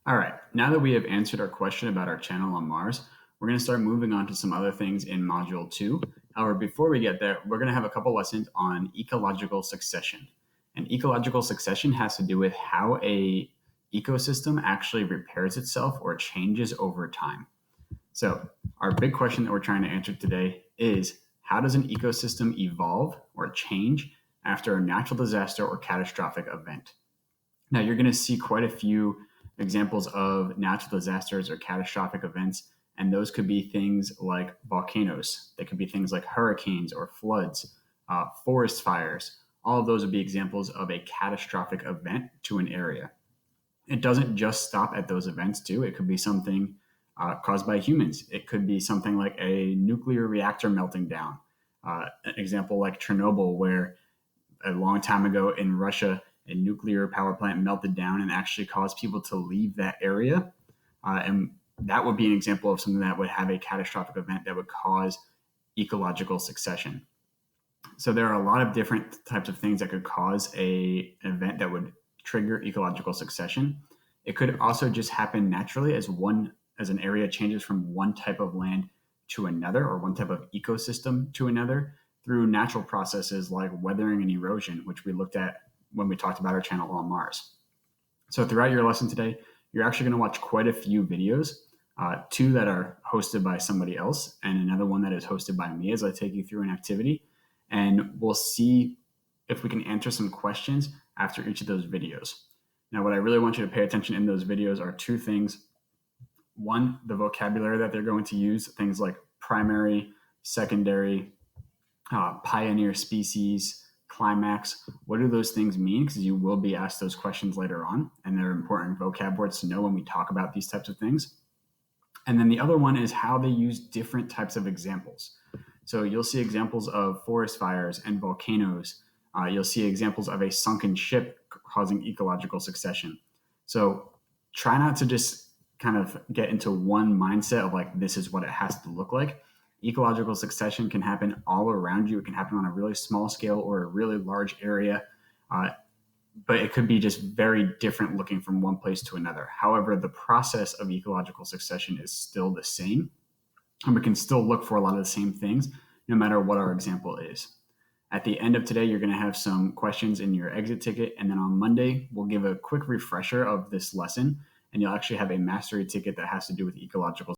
All right, now that we have answered our question about our channel on Mars, we're going to start moving on to some other things in Module 2. However, before we get there, we're going to have a couple lessons on ecological succession. And ecological succession has to do with how a ecosystem actually repairs itself or changes over time. So, our big question that we're trying to answer today is how does an ecosystem evolve or change after a natural disaster or catastrophic event? Now, you're going to see quite a few examples of natural disasters or catastrophic events, and those could be things like volcanoes. They could be things like hurricanes or floods, forest fires. All of those would be examples of a catastrophic event to an area. It doesn't just stop at those events, too. It could be something caused by humans. It could be something like a nuclear reactor melting down. An example like Chernobyl, where a long time ago in Russia, a nuclear power plant melted down and actually caused people to leave that area. And that would be an example of something that would have a catastrophic event that would cause ecological succession. So there are a lot of different types of things that could cause an event that would trigger ecological succession. It could also just happen naturally as an area changes from one type of land to another or one type of ecosystem to another through natural processes like weathering and erosion, which we looked at when we talked about our channel on Mars. So throughout your lesson today, you're actually going to watch quite a few videos, two that are hosted by somebody else and another one that is hosted by me as I take you through an activity. And we'll see if we can answer some questions after each of those videos. Now, what I really want you to pay attention in those videos are two things. One, the vocabulary that they're going to use, things like primary, secondary, pioneer species, climax. What do those things mean? Because you will be asked those questions later on, and they're important vocab words to know when we talk about these types of things. And then the other one is how they use different types of examples. So you'll see examples of forest fires and volcanoes. You'll see examples of a sunken ship causing ecological succession. So try not to just kind of get into one mindset of like, this is what it has to look like. Ecological succession can happen all around you. It can happen on a really small scale or a really large area. But it could be just very different looking from one place to another. However, the process of ecological succession is still the same, and we can still look for a lot of the same things no matter what our example is. At the end of today, you're going to have some questions in your exit ticket, and then on Monday, we'll give a quick refresher of this lesson, and you'll actually have a mastery ticket that has to do with ecological